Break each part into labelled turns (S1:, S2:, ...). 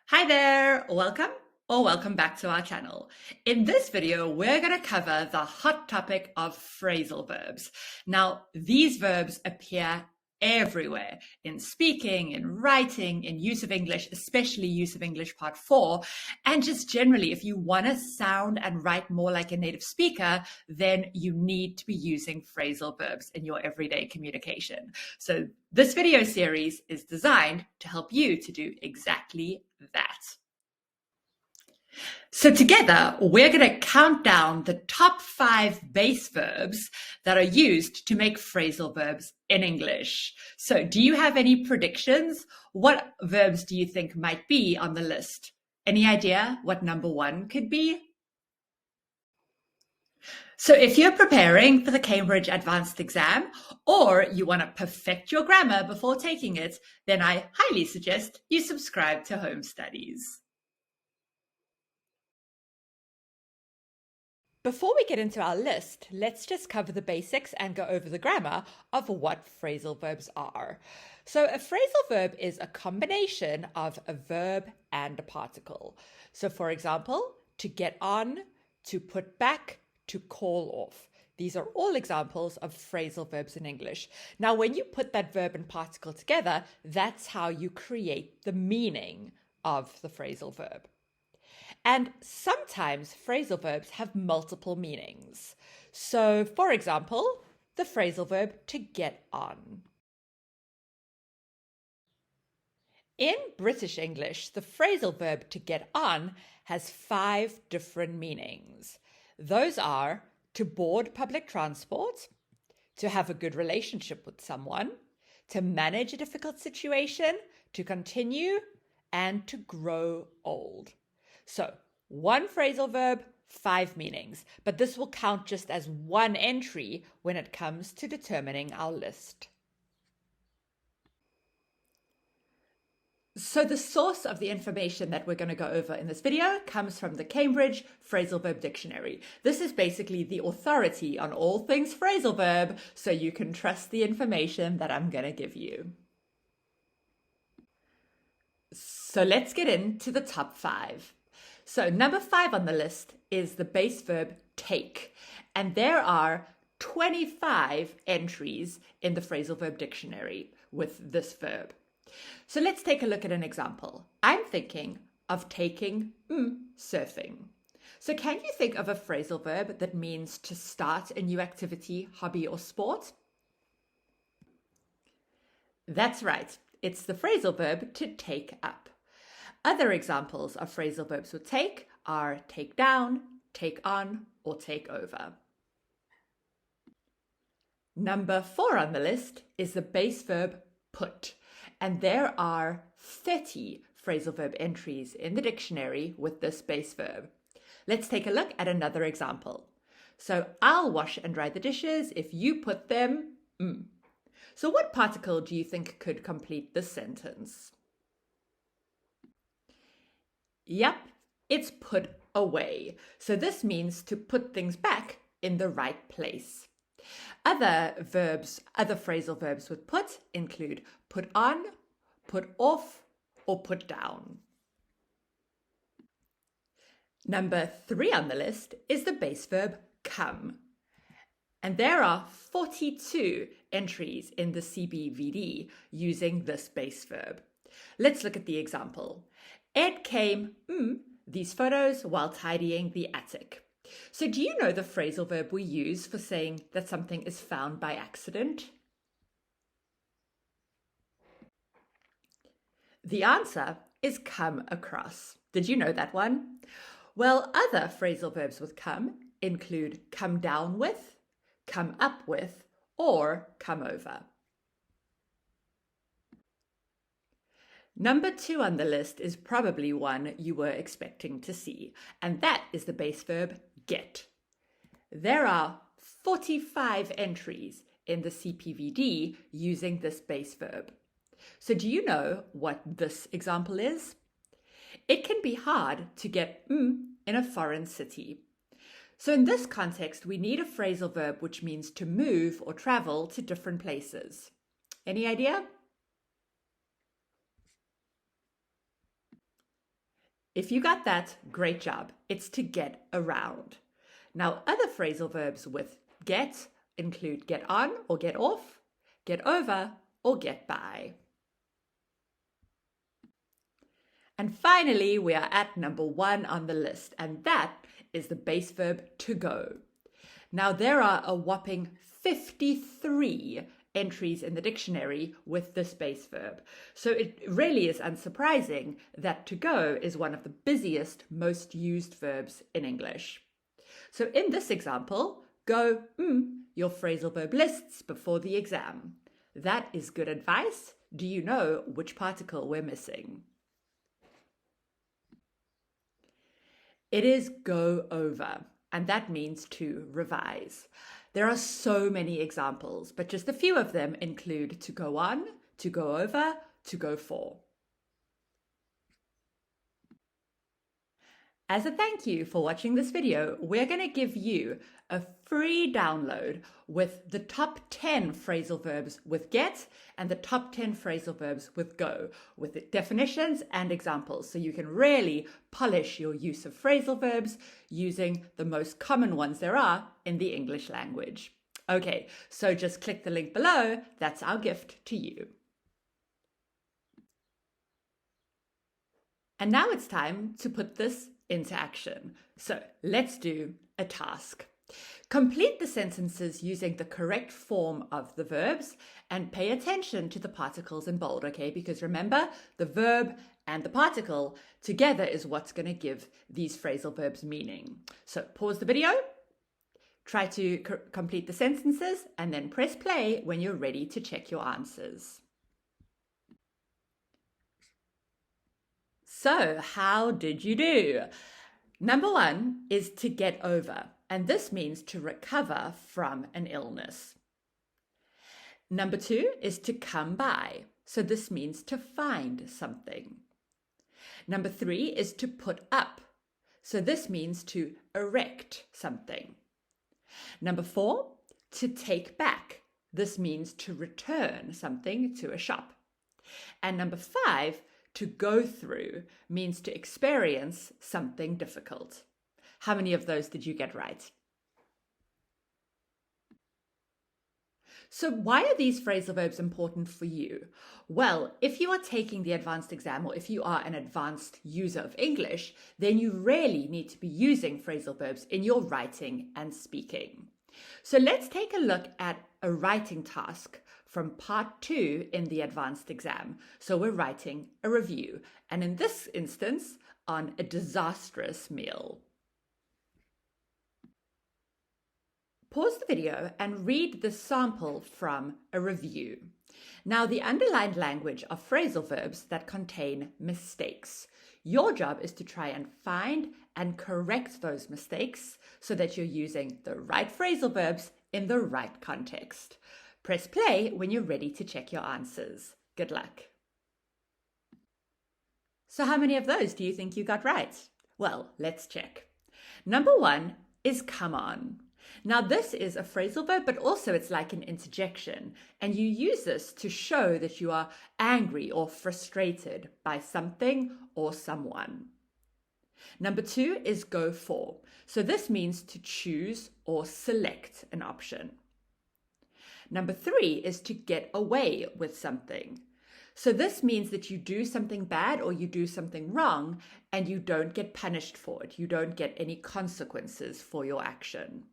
S1: Hi there, welcome or welcome back to our channel. In this video, we're going to cover the hot topic of phrasal verbs. Now, these verbs appear everywhere in speaking, in writing, in use of English, especially use of English part 4. And just generally, if you want to sound and write more like a native speaker, then you need to be using phrasal verbs in your everyday communication. So this video series is designed to help you to do exactly that. So together, we're going to count down the top 5 base verbs that are used to make phrasal verbs in English. So do you have any predictions? What verbs do you think might be on the list? Any idea what number 1 could be? So if you're preparing for the Cambridge Advanced Exam, or you want to perfect your grammar before taking it, then I highly suggest you subscribe to Home Studies. Before we get into our list, let's just cover the basics and go over the grammar of what phrasal verbs are. So a phrasal verb is a combination of a verb and a particle. So for example, to get on, to put back, to call off. These are all examples of phrasal verbs in English. Now, when you put that verb and particle together, that's how you create the meaning of the phrasal verb. And sometimes phrasal verbs have multiple meanings. So, for example, the phrasal verb to get on. In British English, the phrasal verb to get on has 5 different meanings. Those are to board public transport, to have a good relationship with someone, to manage a difficult situation, to continue, and to grow old. So, one phrasal verb, 5 meanings, but this will count just as one entry when it comes to determining our list. So the source of the information that we're going to go over in this video comes from the Cambridge Phrasal Verb Dictionary. This is basically the authority on all things phrasal verb, so you can trust the information that I'm going to give you. So let's get into the top 5. So number 5 on the list is the base verb take, and there are 25 entries in the Phrasal Verb Dictionary with this verb. So let's take a look at an example. I'm thinking of taking surfing. So can you think of a phrasal verb that means to start a new activity, hobby, or sport? That's right. It's the phrasal verb to take up. Other examples of phrasal verbs with take are take down, take on, or take over. Number 4 on the list is the base verb put, and there are 30 phrasal verb entries in the dictionary with this base verb. Let's take a look at another example. So I'll wash and dry the dishes if you put them. So what particle do you think could complete this sentence? Yep, it's put away. So this means to put things back in the right place. Other phrasal verbs with put include put on, put off, or put down. Number 3 on the list is the base verb come. And there are 42 entries in the CBVD using this base verb. Let's look at the example. Ed came these photos while tidying the attic. So do you know the phrasal verb we use for saying that something is found by accident? The answer is come across. Did you know that one? Well, other phrasal verbs with come include come down with, come up with, or come over. Number 2 on the list is probably one you were expecting to see, and that is the base verb get. There are 45 entries in the CPVD using this base verb. So do you know what this example is? It can be hard to get in a foreign city. So in this context, we need a phrasal verb which means to move or travel to different places. Any idea? If you got that, great job. It's to get around. Now, other phrasal verbs with get include get on or get off, get over or get by. And finally, we are at number 1 on the list, and that is the base verb to go. Now, there are a whopping 53 entries in the dictionary with this base verb. So it really is unsurprising that to go is one of the busiest, most used verbs in English. So in this example, go your phrasal verb lists before the exam. That is good advice. Do you know which particle we're missing? It is go over, and that means to revise. There are so many examples, but just a few of them include to go on, to go over, to go for. As a thank you for watching this video, we're going to give you a free download with the top 10 phrasal verbs with get and the top 10 phrasal verbs with go, with the definitions and examples, so you can really polish your use of phrasal verbs using the most common ones there are in the English language. Okay, so just click the link below. That's our gift to you. And now it's time to put this into action. So let's do a task. Complete the sentences using the correct form of the verbs and pay attention to the particles in bold, okay? Because remember, the verb and the particle together is what's going to give these phrasal verbs meaning. So pause the video, try to complete the sentences, and then press play when you're ready to check your answers. So, how did you do? Number 1 is to get over, and this means to recover from an illness. Number 2 is to come by, so this means to find something. Number 3 is to put up, so this means to erect something. Number 4, to take back, this means to return something to a shop. And number 5, to go through means to experience something difficult. How many of those did you get right? So why are these phrasal verbs important for you? Well, if you are taking the advanced exam or if you are an advanced user of English, then you really need to be using phrasal verbs in your writing and speaking. So let's take a look at a writing task from part 2 in the advanced exam. So we're writing a review, and in this instance, on a disastrous meal. Pause the video and read the sample from a review. Now, the underlined language are phrasal verbs that contain mistakes. Your job is to try and find and correct those mistakes so that you're using the right phrasal verbs in the right context. Press play when you're ready to check your answers. Good luck. So how many of those do you think you got right? Well, let's check. Number 1 is come on. Now this is a phrasal verb, but also it's like an interjection, and you use this to show that you are angry or frustrated by something or someone. Number 2 is go for. So this means to choose or select an option. Number 3 is to get away with something. So this means that you do something bad or you do something wrong and you don't get punished for it. You don't get any consequences for your action.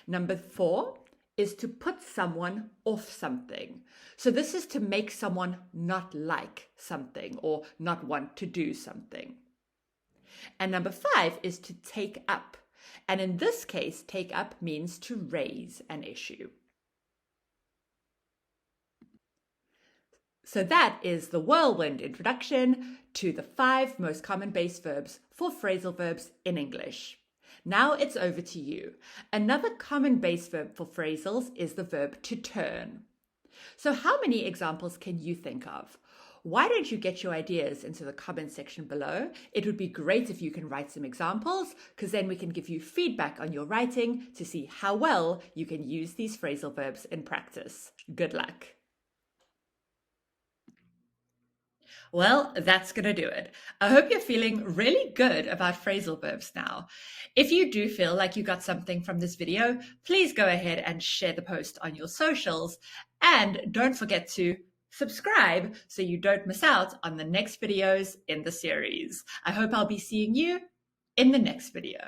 S1: Number 4 is to put someone off something. So this is to make someone not like something or not want to do something. And number 5 is to take up. And in this case, take up means to raise an issue. So that is the whirlwind introduction to the 5 most common base verbs for phrasal verbs in English. Now it's over to you. Another common base verb for phrasals is the verb to turn. So how many examples can you think of? Why don't you get your ideas into the comment section below? It would be great if you can write some examples, because then we can give you feedback on your writing to see how well you can use these phrasal verbs in practice. Good luck. Well, that's going to do it. I hope you're feeling really good about phrasal verbs now. If you do feel like you got something from this video, please go ahead and share the post on your socials. And don't forget to subscribe so you don't miss out on the next videos in the series. I hope I'll be seeing you in the next video.